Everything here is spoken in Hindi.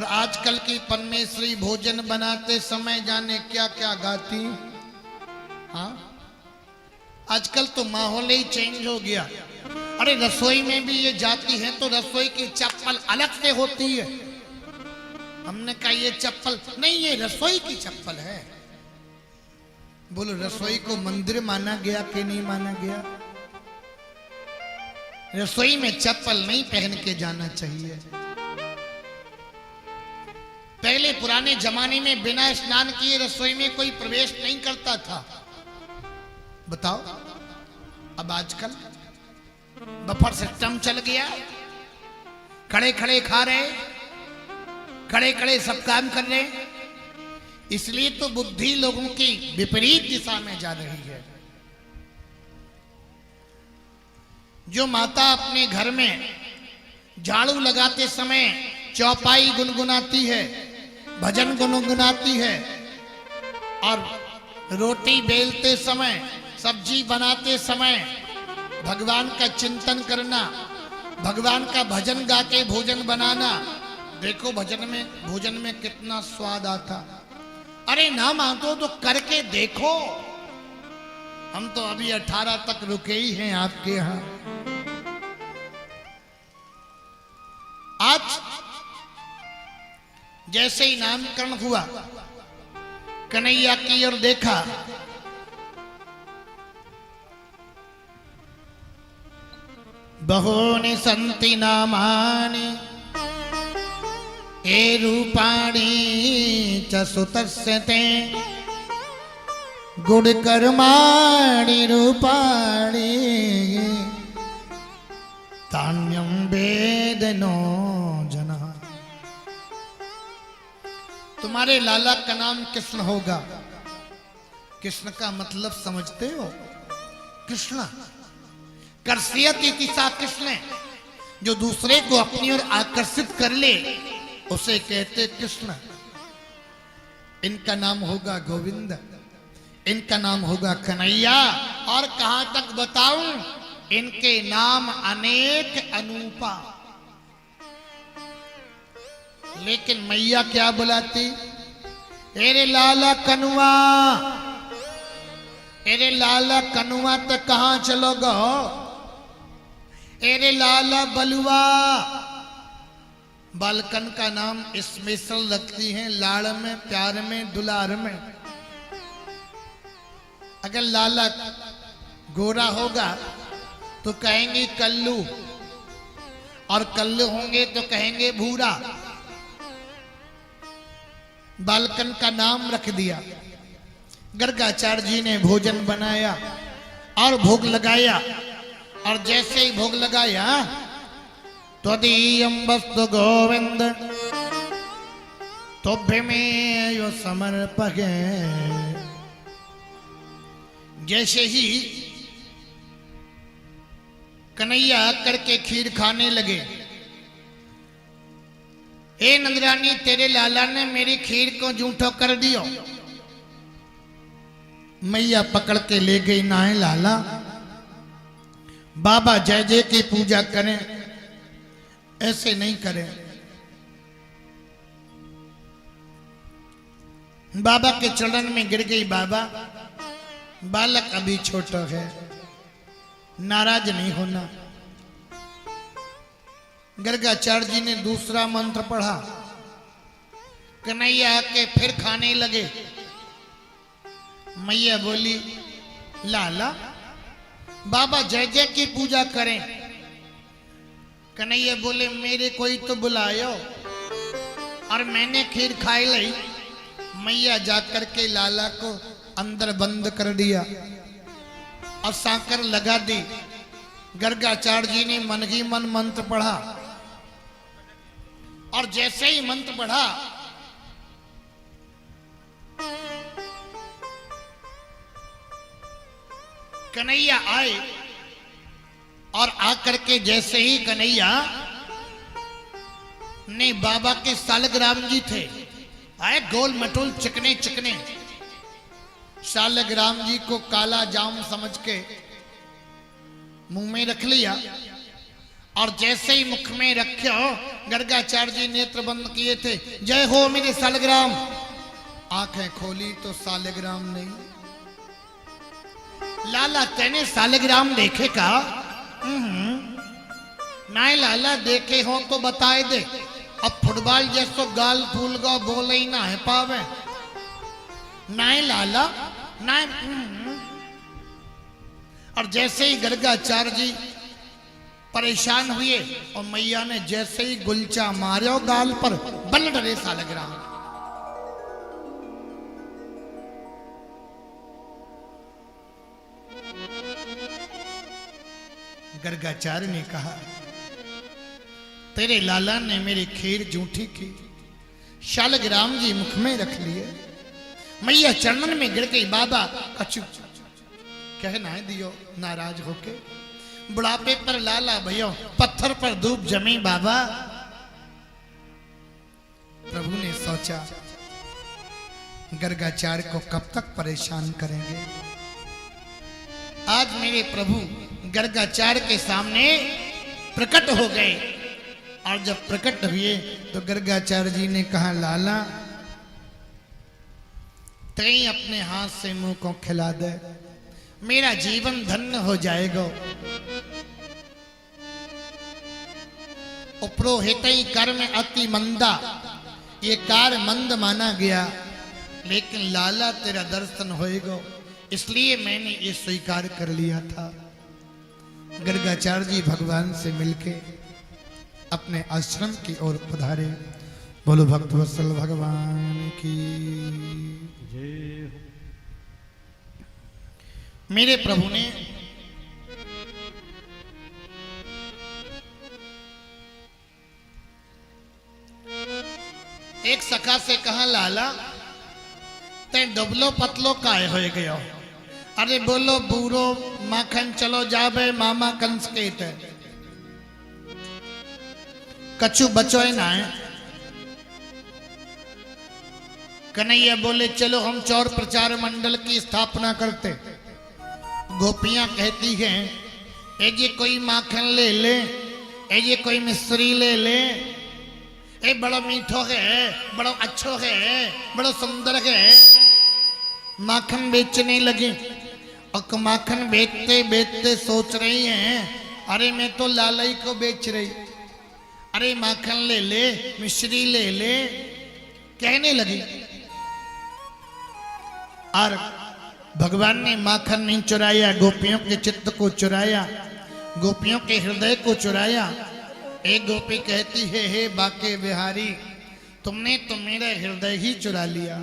आजकल की परमेश्वरी भोजन बनाते समय जाने क्या क्या गाती। हाँ, आजकल तो माहौल ही चेंज हो गया। अरे रसोई में भी ये जाती है तो रसोई की चप्पल अलग से होती है। हमने कहा ये चप्पल नहीं, ये रसोई की चप्पल है। बोलो रसोई को मंदिर माना गया कि नहीं माना गया? रसोई में चप्पल नहीं पहन के जाना चाहिए। पहले पुराने जमाने में बिना स्नान किए रसोई में कोई प्रवेश नहीं करता था। बताओ, अब आजकल बफर सिस्टम चल गया। खड़े खड़े खा रहे, खड़े खड़े सब काम कर रहे, इसलिए तो बुद्धि लोगों की विपरीत दिशा में जा रही है। जो माता अपने घर में झाड़ू लगाते समय चौपाई गुनगुनाती है, भजन गुनगुनाती है, और रोटी बेलते समय, सब्जी बनाते समय भगवान का चिंतन करना, भगवान का भजन गा के भोजन बनाना, देखो भोजन में कितना स्वाद आता। अरे ना मानो तो करके देखो। हम तो अभी 18 तक रुके ही हैं आपके यहां। आज जैसे ही नामकरण हुआ, कन्हैया की ओर देखा, बहूनि सन्ति नामानि हे रूपाणि च सुतस्य ते गुणकर्माणि रूपाणि तान्यं वेद नो जनः। तुम्हारे लाला का नाम कृष्ण होगा। कृष्ण का मतलब समझते हो? कृष्ण कर्षयति सा कृष्ण, जो दूसरे को अपनी ओर आकर्षित कर ले उसे कहते कृष्ण। इनका नाम होगा गोविंद, इनका नाम होगा कन्हैया। और कहां तक बताऊं, इनके नाम अनेक अनूपा। लेकिन मैया क्या बुलाती? अरे लाला कनुआ, अरे लाला कनुआ तो कहां चलोगे? अरे लाला बलुआ। बालकन का नाम स्पेशल रखती हैं, लाड़ में, प्यार में, दुलार में। अगर लाला गोरा होगा तो कहेंगे कल्लू, और कल्लू होंगे तो कहेंगे भूरा। बालकन का नाम रख दिया। गर्गाचार्य जी ने भोजन बनाया और भोग लगाया, और जैसे ही भोग लगाया, त्वदीयं वस्तु गोविंद तोभ्यमेव समर्पये। जैसे ही कन्हैया करके खीर खाने लगे, हे नंदरानी तेरे लाला ने मेरी खीर को जूठो कर दियो। मैया पकड़ के ले गई, ना है लाला, बाबा जय जय की पूजा करें, ऐसे नहीं करें। बाबा के चरण में गिर गई। बाबा, बालक अभी छोटा है, नाराज नहीं होना। गर्गाचार्य जी ने दूसरा मंत्र पढ़ा। कन्हैया के फिर खाने लगे। मैया बोली, लाला बाबा जय जय की पूजा करें। कन्हैया बोले, मेरे कोई तो बुलायो, और मैंने खीर खाई ली। मैया जाकर के लाला को अंदर बंद कर दिया और सांकर लगा दी। गर्गाचार्य जी ने मन ही मन मंत्र पढ़ा, और जैसे ही मंत्र पढ़ा, कन्हैया आए, और आकर के जैसे ही कन्हैया ने बाबा के सालग्राम जी थे, आए गोल मटोल चिकने चिकने, सालग्राम जी को काला जाम समझ के मुंह में रख लिया, और जैसे ही मुख में रखो गर्गाचार्य जी नेत्र बंद किए थे। जय हो मेरे सालग्राम। आंखें खोली तो सालग्राम नहीं। लाला तेने सालग्राम देखे का? नहीं लाला देखे हो तो बताए दे। अब फुटबॉल जैसो गाल फूल गो बोले ही ना है पावे। नहीं लाला नहीं। और जैसे ही गर्गाचार्य जी परेशान हुए और मैया ने जैसे ही गुलचा मारो गाल पर, बल डरे सालग्राम। गर्गाचार्य ने कहा तेरे लाला ने मेरी खीर जूठी की, शालग्राम जी मुख में रख लिए। मैया चरणन में गिर गई। बाबा कछु कहना है दियो नाराज होके। बुढ़ापे पर लाला भयो पत्थर पर धूप जमी। बाबा प्रभु ने सोचा गर्गाचार्य को कब तक परेशान करेंगे। आज मेरे प्रभु गर्गाचार्य के सामने प्रकट हो गए। और जब प्रकट हुए तो गर्गाचार्य जी ने कहा लाला तेई अपने हाथ से मुंह को खिला दे, मेरा जीवन धन्य हो जाएगा। उपरोहित कर्म अति मंदा, ये कार्य मंद माना गया, लेकिन लाला तेरा दर्शन होएगा, इसलिए मैंने ये स्वीकार कर लिया था। गर्गाचार्य जी भगवान से मिलके अपने आश्रम की ओर पधारे। बोलो भक्त वत्सल भगवान की जय। मेरे प्रभु ने एक सखा से कहा लाला ते डबलो पतलो काहे हो गयो? अरे बोलो बूरो माखन चलो जाबे मामा कंस के ते कछु बचो ना है। कन्हैया बोले चलो हम चौर प्रचार मंडल की स्थापना करते। गोपियां कहती हैं ए जी कोई माखन ले ले, ए जी कोई मिश्री ले ले, ए बड़ा मीठो है, बड़ा अच्छो है, बड़ा सुंदर है। माखन बेचने लगे और माखन बेचते बेचते सोच रही हैं अरे मैं तो लालाई को बेच रही, अरे माखन ले ले, मिश्री ले ले कहने लगी। और भगवान ने माखन नहीं चुराया, गोपियों के चित्त को चुराया, गोपियों के हृदय को चुराया। एक गोपी कहती है हे बाके बिहारी तुमने तो मेरा हृदय ही चुरा लिया।